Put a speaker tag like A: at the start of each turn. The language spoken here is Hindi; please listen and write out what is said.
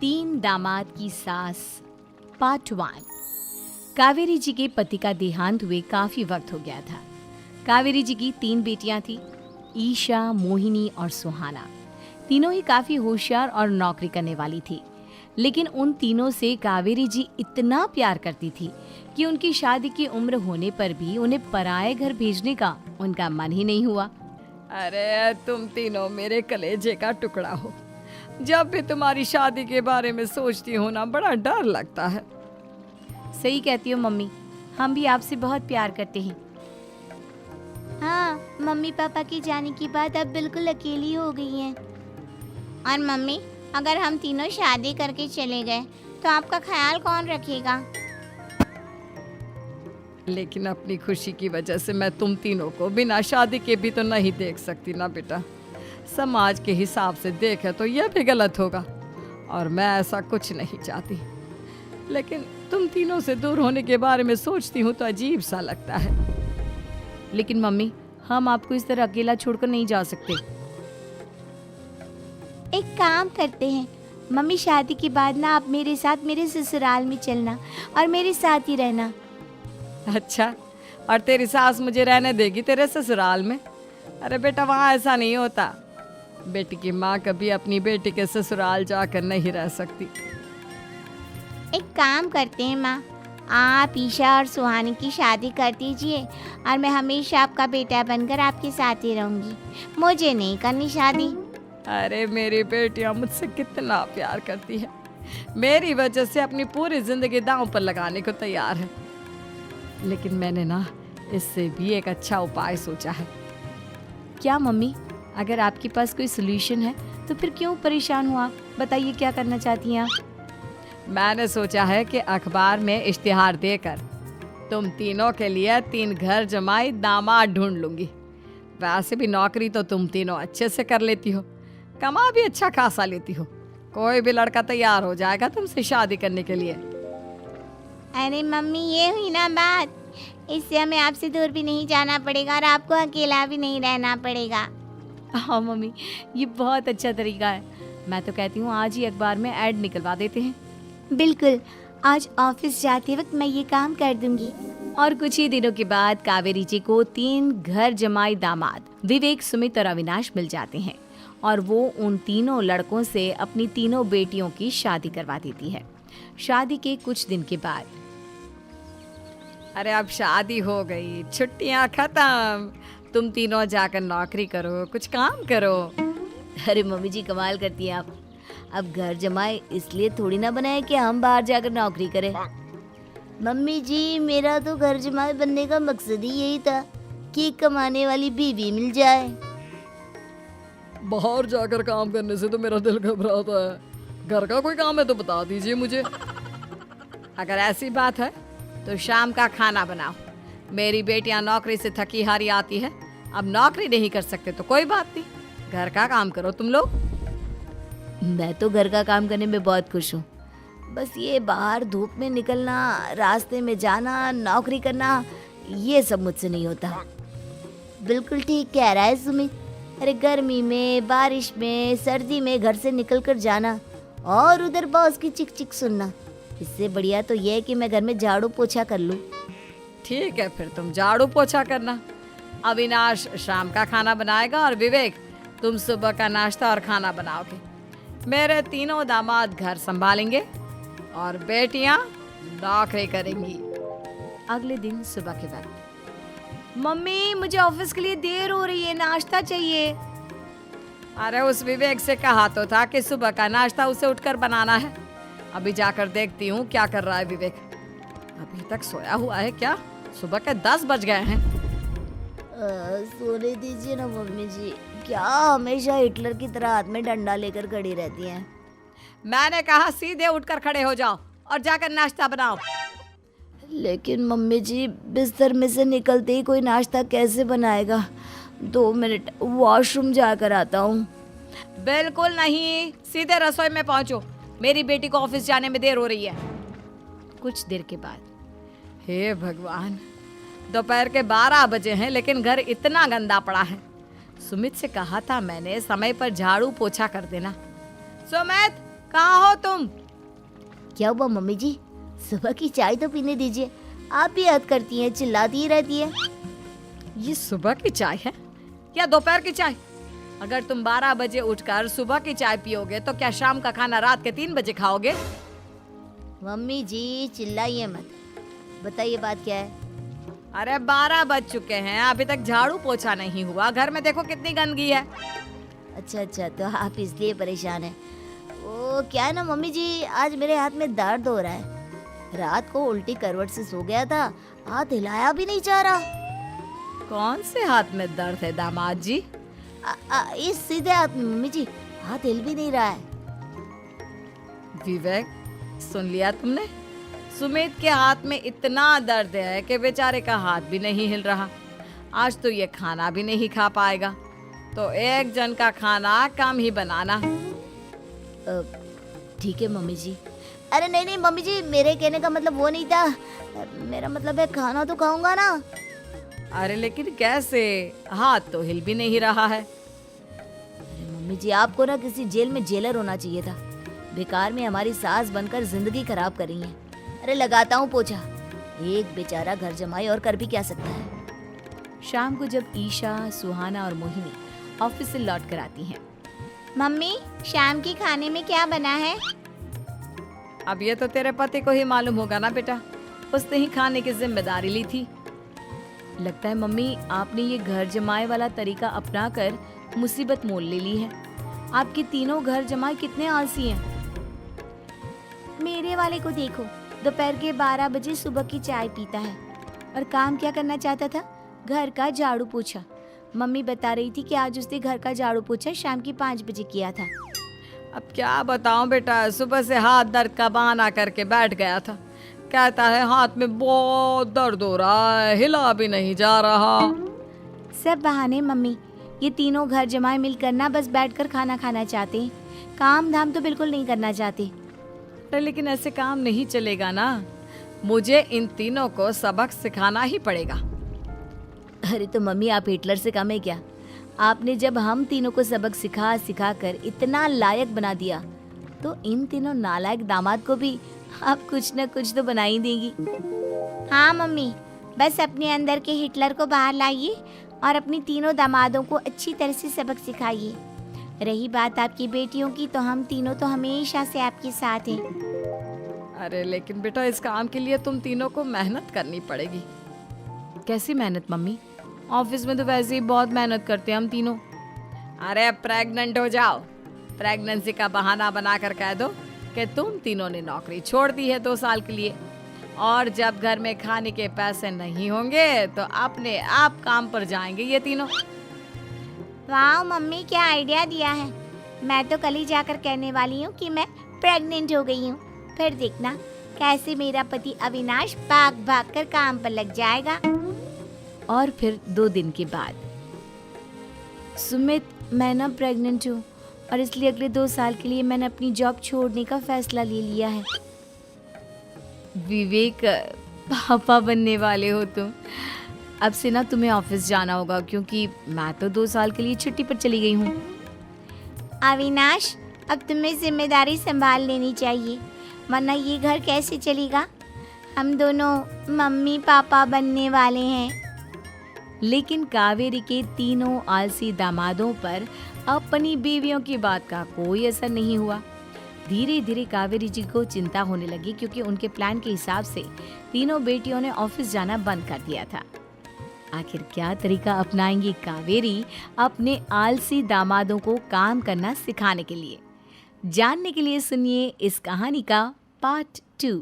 A: तीन दामाद की सास पार्ट 1। कावेरी जी के पति का देहांत हुए काफी वक्त हो गया था। कावेरी जी की 3 बेटियां थी, ईशा, मोहिनी और सुहाना। तीनों ही काफी होशियार और नौकरी करने वाली थी, लेकिन उन तीनों से कावेरी जी इतना प्यार करती थी कि उनकी शादी की उम्र होने पर भी उन्हें पराये घर भेजने का उनका मन ही नहीं हुआ।
B: अरे तुम तीनों मेरे कलेजे का टुकड़ा हो। जब भी तुम्हारी शादी के बारे में सोचती हूँ ना, बड़ा डर लगता है।
A: सही कहती हो मम्मी, हम भी आपसे बहुत प्यार करते हैं।
C: हाँ, मम्मी पापा की जाने के बाद अब बिल्कुल अकेली हो गई हैं। और मम्मी, अगर हम तीनों शादी करके चले गए तो आपका ख्याल कौन रखेगा?
B: लेकिन अपनी खुशी की वजह से मैं तुम तीनों को बिना शादी के भी तो नहीं देख सकती ना बेटा। समाज के हिसाब से देखे तो यह भी गलत होगा और मैं ऐसा कुछ नहीं चाहती। लेकिन तुम तीनों से दूर होने के बारे में सोचती हूँ तो अजीब सा लगता है।
A: लेकिन मम्मी, हम आपको इस तरह अकेला छोड़कर नहीं जा सकते।
C: एक काम करते हैं मम्मी, शादी के बाद ना आप मेरे साथ मेरे ससुराल में चलना और मेरे साथ ही रहना।
B: अच्छा, और तेरी सास मुझे रहने देगी तेरे ससुराल में? अरे बेटा, वहाँ ऐसा नहीं होता। बेटी की माँ कभी अपनी बेटी के ससुराल जाकर नहीं रह सकती।
C: एक काम करते हैं माँ, आप ईशा और सुहानी की शादी कर दीजिए और मैं हमेशा आपका बेटा बनकर आपके साथ ही रहूंगी। मुझे नहीं करनी शादी।
B: अरे मेरी बेटियाँ मुझसे कितना प्यार करती है, मेरी वजह से अपनी पूरी जिंदगी दांव पर लगाने को तैयार है। लेकिन मैंने ना इससे भी एक अच्छा उपाय सोचा है।
A: क्या मम्मी? अगर आपके पास कोई सोल्यूशन है तो फिर क्यों परेशान हो आप? बताइए, क्या करना चाहती हैं आप?
B: मैंने सोचा है कि अखबार में इश्तिहार देकर तुम तीनों के लिए 3 घर जमाई दामाद ढूंढ लूंगी। वैसे भी नौकरी तो तुम तीनों अच्छे से कर लेती हो, कमा भी अच्छा खासा लेती हो। कोई भी लड़का तैयार हो जाएगा तुमसे शादी करने के लिए।
C: अरे मम्मी, ये हुई ना बात। इससे हमें आपसे दूर भी नहीं जाना पड़ेगा और आपको अकेला भी नहीं रहना पड़ेगा।
A: हाँ मम्मी, ये बहुत अच्छा तरीका है। मैं तो कहती हूँ आज ही अखबार में ऐड निकलवा देते हैं।
C: बिल्कुल, आज ऑफिस जाते वक्त मैं ये काम कर दूंगी।
A: और कुछ ही दिनों के बाद कावेरी जी को 3 घर जमाई दामाद विवेक, सुमित और अविनाश मिल जाते हैं और वो उन तीनों लड़कों से अपनी तीनों बेटियों की शादी करवा देती है। शादी के कुछ दिन के बाद,
B: अरे अब शादी हो गई, छुट्टियां खत्म, तुम तीनों जाकर नौकरी करो, कुछ काम करो।
A: अरे मम्मी जी, कमाल करती हैं आप। अब घर जमाए इसलिए थोड़ी ना बनाए कि हम बाहर जाकर नौकरी करें।
C: मम्मी जी, मेरा तो घर जमाई बनने का मकसद ही यही था कि कमाने वाली बीवी मिल जाए।
B: बाहर जाकर काम करने से तो मेरा दिल घबराता है। घर का कोई काम है तो बता दीजिए मुझे। अगर ऐसी बात है तो शाम का खाना बनाओ। मेरी बेटियां नौकरी से थकी हारी आती है, अब नौकरी नहीं कर सकते तो कोई बात नहीं, घर का काम करो तुम लोग।
A: मैं तो घर का काम करने में बहुत खुश हूँ, बस ये बाहर धूप में निकलना, रास्ते में जाना, नौकरी करना, ये सब मुझसे नहीं होता।
C: बिल्कुल ठीक कह रहा है सुमित। अरे गर्मी में, बारिश में, सर्दी में घर से निकल कर जाना और उधर बॉस की चिक चिक सुनना, इससे बढ़िया तो ये है कि मैं घर में झाड़ू पोछा कर लूँ।
B: ठीक है, फिर तुम झाड़ू पोछा करना। अविनाश शाम का खाना बनाएगा और विवेक तुम सुबह का नाश्ता और खाना बनाओगे। मेरे तीनों दामाद घर संभालेंगे और बेटियां नौकरी करेंगी।
A: अगले दिन सुबह के वक्त, मम्मी मुझे ऑफिस के लिए देर हो रही है, नाश्ता चाहिए।
B: अरे उस विवेक से कहा तो था कि सुबह का नाश्ता उसे उठकर बनाना है। अभी जाकर देखती हूँ क्या कर रहा है विवेक। अभी तक सोया हुआ है क्या? सुबह के 10 बज गए हैं।
C: सोने दीजिए ना मम्मी जी, क्या हमेशा हिटलर की तरह हाथ में डंडा लेकर खड़ी रहती हैं?
B: मैंने कहा सीधे उठकर खड़े हो जाओ और जाकर नाश्ता बनाओ।
C: लेकिन मम्मी जी, बिस्तर में से निकलते ही कोई नाश्ता कैसे बनाएगा? 2 मिनट वॉशरूम जाकर आता हूँ।
B: बिल्कुल नहीं, सीधे रसोई में पहुंचो, मेरी बेटी को ऑफिस जाने में देर हो रही है।
A: कुछ देर के बाद,
B: हे भगवान, दोपहर के 12 बजे हैं लेकिन घर इतना गंदा पड़ा है। सुमित से कहा था मैंने समय पर झाड़ू पोछा कर देना। सुमित, कहाँ हो तुम?
C: क्या हुआ मम्मी जी? सुबह की चाय तो पीने दीजिए। आप भी याद करती हैं, चिल्लाती ही रहती है।
B: ये सुबह की चाय है या दोपहर की चाय? अगर तुम 12 बजे उठकर सुबह की चाय पियोगे तो क्या शाम का खाना रात के 3 बजे खाओगे?
C: मम्मी जी चिल्लाइए मत, बताइए बात क्या है?
B: अरे 12 बज चुके हैं, अभी तक झाड़ू पोछा नहीं हुआ। घर में देखो कितनी गंदगी है।
C: अच्छा, तो आप इसलिए परेशान हैं। वो क्या है ना मम्मी जी, आज मेरे हाथ में दर्द हो रहा है। रात को उल्टी करवट से सो गया था, हाथ हिलाया भी नहीं जा रहा।
B: कौन से हाथ में दर्द है दामाद जी?
C: इस सीधे हाथ में मम्मी जी, हाथ हिल भी नहीं रहा है।
B: विवेक, सुन लिया तुमने? सुमित के हाथ में इतना दर्द है कि बेचारे का हाथ भी नहीं हिल रहा। आज तो ये खाना भी नहीं खा पाएगा, तो एक जन का खाना कम ही बनाना।
C: ठीक है मम्मी जी। अरे नहीं मम्मी जी, मेरे कहने का मतलब वो नहीं था। मेरा मतलब है खाना तो खाऊंगा ना।
B: अरे लेकिन कैसे? हाथ तो हिल भी नहीं रहा है।
C: अरे मम्मी जी, आपको ना किसी जेल में जेलर होना चाहिए था। बेकार में हमारी सास बनकर जिंदगी खराब कर रही है। अरे लगाता हूँ पोछा। एक बेचारा घर जमाई और कर भी क्या सकता है।
A: शाम को जब ईशा, सुहाना और मोहिनी ऑफिस से लौट कर आती हैं।
C: मम्मी, शाम के खाने में क्या बना है?
B: अब ये तो तेरे पति को ही मालूम होगा ना बेटा, उसने ही खाने की जिम्मेदारी ली थी।
A: लगता है मम्मी आपने ये घर जमाए वाला तरीका अपना कर मुसीबत मोल ले ली है। आपके तीनों घर जमाए कितने आलसी हैं।
C: मेरे वाले को देखो, दोपहर के 12 बजे सुबह की चाय पीता है।
A: और काम क्या करना चाहता था? घर का झाड़ू पोछा। मम्मी बता रही थी कि आज उसने घर का झाड़ू पोछा शाम की 5 बजे किया था।
B: अब क्या बताऊं बेटा, सुबह से हाथ दर्द का बहाना करके बैठ गया था। कहता है हाथ में बहुत दर्द हो रहा है, हिला भी नहीं जा रहा।
A: सब बहाने मम्मी। ये तीनों घर जमाए मिलकर ना बस बैठकर खाना खाना चाहते हैं, काम धाम तो बिल्कुल नहीं करना चाहते।
B: लेकिन ऐसे काम नहीं चलेगा ना, मुझे इन तीनों को सबक सिखाना ही पड़ेगा।
C: अरे तो मम्मी, आप हिटलर से कम है क्या? आपने जब हम तीनों को सबक सिखा कर इतना लायक बना दिया, तो इन तीनों नालायक दामाद को भी आप कुछ न कुछ तो बना ही देंगी। हाँ मम्मी, बस अपने अंदर के हिटलर को बाहर लाइए और अपनी तीनों दामादों को अच्छी तरह से सबक सिखाइए। रही बात आपकी बेटियों की, तो हम तीनों तो हमेशा से आपके साथ हैं।
B: अरे लेकिन बेटा, इस काम के लिए तुम तीनों को मेहनत करनी पड़ेगी।
A: कैसी मेहनत मम्मी? ऑफिस में तो वैसे ही बहुत मेहनत करते हैं हम तीनों।
B: अरे प्रेग्नेंट हो जाओ, प्रेगनेंसी का बहाना बनाकर कह दो कि तुम तीनों ने नौकरी छोड़ दी है 2 साल के लिए, और जब घर में खाने के पैसे नहीं होंगे तो अपने आप काम पर जाएंगे ये तीनों।
C: वाह मम्मी, क्या आइडिया दिया है। मैं तो कल ही जाकर कहने वाली हूँ कि मैं प्रेग्नेंट हो गई हूँ। फिर देखना कैसे मेरा पति अविनाश भाग भाग कर काम पर लग जाएगा।
A: और फिर 2 दिन के बाद, सुमित, मैं ना प्रेग्नेंट हूँ और इसलिए अगले 2 साल के लिए मैंने अपनी जॉब छोड़ने का फैसला ले लिया है। विवेक, पापा बनने वाले हो तुम। अब से ना तुम्हें ऑफिस जाना होगा, क्योंकि मैं तो 2 साल के लिए छुट्टी पर चली गई हूँ।
C: अविनाश, अब तुम्हें जिम्मेदारी संभाल लेनी चाहिए, वरना ये घर कैसे चलेगा। हम दोनों मम्मी पापा बनने वाले हैं।
A: लेकिन कावेरी के तीनों आलसी दामादों पर अपनी बीवियों की बात का कोई असर नहीं हुआ। धीरे धीरे कावेरी जी को चिंता होने लगी, क्योंकि उनके प्लान के हिसाब से तीनों बेटियों ने ऑफिस जाना बंद कर दिया था। आखिर क्या तरीका अपनाएंगी कावेरी अपने आलसी दामादों को काम करना सिखाने के लिए? जानने के लिए सुनिए इस कहानी का पार्ट 2।